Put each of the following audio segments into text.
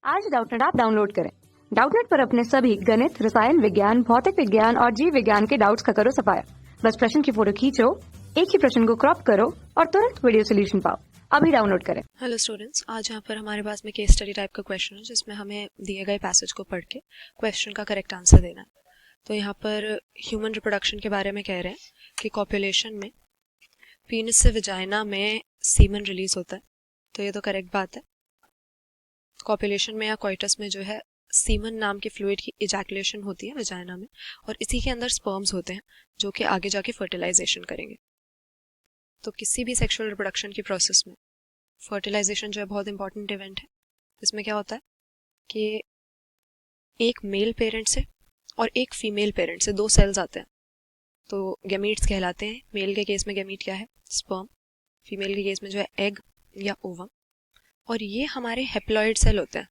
आज Doubtnut app download करें। Doubtnut पर अपने सभी गणित, रसायन विज्ञान, भौतिक विज्ञान और जीव विज्ञान के डाउट्स का करो सफाया। बस प्रश्न की फोटो खींचो, एक ही प्रश्न को क्रॉप करो और तुरंत वीडियो सोल्यूशन पाओ। अभी डाउनलोड करें। हेलो स्टूडेंट्स, आज यहाँ पर हमारे पास में केस स्टडी टाइप का क्वेश्चन है जिसमें हमें दिए गए पैसेज को पढ़ के क्वेश्चन का करेक्ट आंसर देना है। तो यहाँ पर ह्यूमन रिप्रोडक्शन के बारे में कह रहे हैं कि कॉपुलेशन में पीनिस से विजाइना में सीमन रिलीज होता है। तो ये तो करेक्ट बात है। कॉपुलेशन में या कोइटस में जो है सीमन नाम के फ्लूइड की इजैकुलेशन होती है विजाइना में, और इसी के अंदर स्पर्म्स होते हैं जो कि आगे जाके फर्टिलाइजेशन करेंगे। तो किसी भी सेक्सुअल रिप्रोडक्शन की प्रोसेस में फर्टिलाइजेशन जो है बहुत इंपॉर्टेंट इवेंट है। इसमें क्या होता है कि एक मेल पेरेंट से और एक फीमेल पेरेंट से दो सेल्स आते हैं, तो गैमीट्स कहलाते हैं। मेल के केस में गैमीट क्या है? स्पर्म। फीमेल के केस में जो है एग या ओवम, और ये हमारे हेप्लॉइड सेल होते हैं।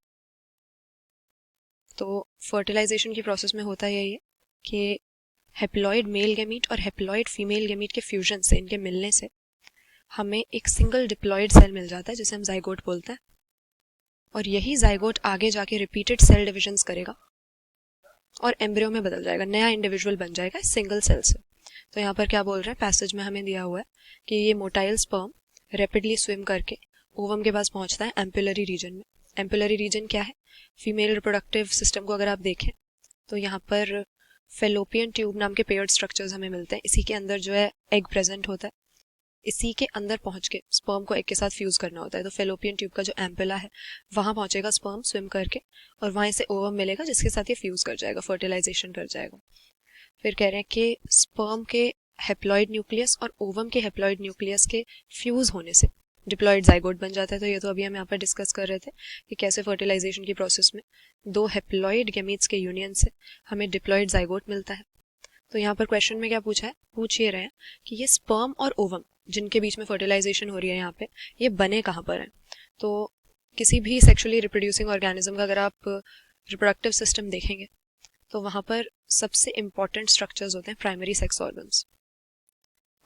तो फर्टिलाइजेशन की प्रोसेस में होता यही है कि हेप्लॉइड मेल गैमीट और हेप्लॉइड फीमेल गैमीट के फ्यूजन से, इनके मिलने से हमें एक सिंगल डिप्लॉइड सेल मिल जाता है जिसे हम जाइगोट बोलते हैं। और यही जाइगोट आगे जाके रिपीटेड सेल डिविजन्स करेगा और एम्ब्रियो में बदल जाएगा, नया इंडिविजुअल बन जाएगा सिंगल सेल से। तो यहाँ पर क्या बोल रहे हैं, पैसेज में हमें दिया हुआ है कि ये मोटाइल स्पर्म रैपिडली स्विम करके ओवम के पास पहुंचता है एम्पुलरी रीजन में। एम्पुलरी रीजन क्या है? फीमेल रिप्रोडक्टिव सिस्टम को अगर आप देखें तो यहाँ पर फेलोपियन ट्यूब नाम के पेयर्ड स्ट्रक्चर्स हमें मिलते हैं। इसी के अंदर जो है एग प्रेजेंट होता है। इसी के अंदर पहुंच के स्पर्म को एग के साथ फ्यूज करना होता है। तो फेलोपियन ट्यूब का जो एम्पुला है वहां पहुंचेगा स्पर्म स्विम करके, और वहां से ओवम मिलेगा जिसके साथ ये फ्यूज कर जाएगा, फर्टिलाइजेशन कर जाएगा। फिर कह रहे हैं कि स्पर्म के हेप्लॉइड न्यूक्लियस और ओवम के हेप्लॉइड न्यूक्लियस के फ्यूज होने से डिप्लॉइड जाइगोट बन जाता है। तो ये तो अभी हम यहाँ पर डिस्कस कर रहे थे कि कैसे फर्टिलाइजेशन की प्रोसेस में दो हेप्लॉइड गैमीट्स के यूनियन से हमें डिप्लॉइड जाइगोट मिलता है। तो यहाँ पर क्वेश्चन में क्या पूछा है, पूछ ये रहे हैं कि ये स्पर्म और ओवम जिनके बीच में फर्टिलाइजेशन हो रही है यहाँ पे, ये बने कहाँ पर हैं। तो किसी भी सेक्सुअली रिप्रोड्यूसिंग ऑर्गेनिज्म का अगर आप रिप्रोडक्टिव सिस्टम देखेंगे तो वहाँ पर सबसे इंपॉर्टेंट स्ट्रक्चर्स होते हैं प्राइमरी सेक्स ऑर्गन्स।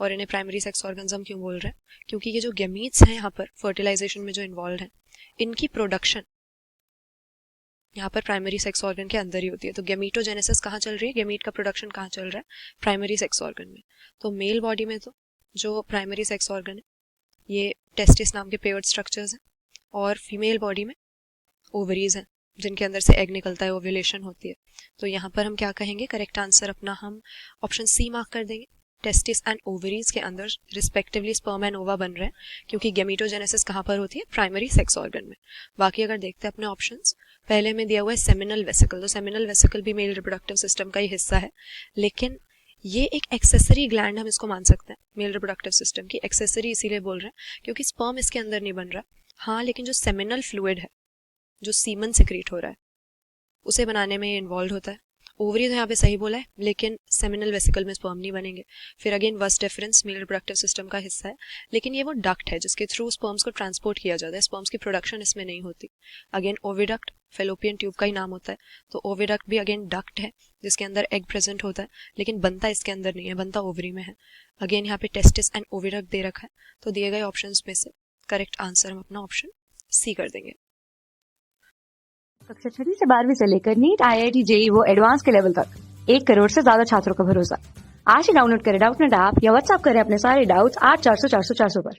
और इन्हें प्राइमरी सेक्स ऑर्गन्स हम क्यों बोल रहे हैं? क्योंकि ये जो गैमीट्स हैं यहाँ पर फर्टिलाइजेशन में जो इन्वॉल्व हैं, इनकी प्रोडक्शन यहाँ पर प्राइमरी सेक्स ऑर्गन के अंदर ही होती है। तो गैमीटोजेनेसिस कहाँ चल रही है, गैमीट का प्रोडक्शन कहाँ चल रहा है? प्राइमरी सेक्स ऑर्गन में। तो मेल बॉडी में तो जो प्राइमरी सेक्स ऑर्गन है ये टेस्टिस नाम के पेयर्ड स्ट्रक्चर्स हैं, और फीमेल बॉडी में ओवरीज हैं जिनके अंदर से एग निकलता है, ओव्यूलेशन होती है। तो यहाँ पर हम क्या कहेंगे, करेक्ट आंसर अपना हम ऑप्शन सी मार्क कर देंगे। टेस्टिस एंड ओवरीज के अंदर रिस्पेक्टिवली स्पर्म एंड ओवा बन रहे हैं, क्योंकि गैमीटोजेनेसिस कहाँ पर होती है? प्राइमरी सेक्स ऑर्गन में। बाकी अगर देखते हैं अपने ऑप्शंस, पहले में दिया हुआ है सेमिनल वेसिकल। तो सेमिनल वेसिकल भी मेल रिप्रोडक्टिव सिस्टम का ही हिस्सा है, लेकिन ये एक एक्सेसरी ग्लैंड हम इसको मान सकते हैं। मेल रिप्रोडक्टिव सिस्टम की एक्सेसरी इसीलिए बोल रहे हैं क्योंकि स्पर्म इसके अंदर नहीं बन रहा। हाँ, लेकिन जो सेमिनल फ्लूइड है, जो सीमन सिक्रीट हो रहा है, उसे बनाने में इन्वॉल्व होता है। ओवरी तो यहाँ पे सही बोला है, लेकिन सेमिनल वेसिकल में स्पर्म नहीं बनेंगे। फिर अगेन वस डिफरेंस, मेल रिप्रोडक्टिव सिस्टम का हिस्सा है, लेकिन ये वो डक्ट है जिसके थ्रू स्पर्म्स को ट्रांसपोर्ट किया जाता है। स्पर्म्स की प्रोडक्शन इसमें नहीं होती। अगेन ओविडक्ट फेलोपियन ट्यूब का ही नाम होता है। तो ओविडक्ट भी अगेन डक्ट है जिसके अंदर एग प्रेजेंट होता है, लेकिन बनता इसके अंदर नहीं है, बनता ओवरी में है। अगेन यहाँ पे टेस्टिस एंड ओविडक्ट दे रखा है। तो दिए गए ऑप्शन में से करेक्ट आंसर हम अपना ऑप्शन सी कर देंगे। कक्षा 6 से 12वीं से लेकर नीट, IIT, JEE वो एडवांस के लेवल तक 1 करोड़ से ज्यादा छात्रों का भरोसा। आज ही डाउनलोड करें डाउटनेट ऐप या व्हाट्सएप करें अपने सारे डाउट्स 8400 400 400 पर।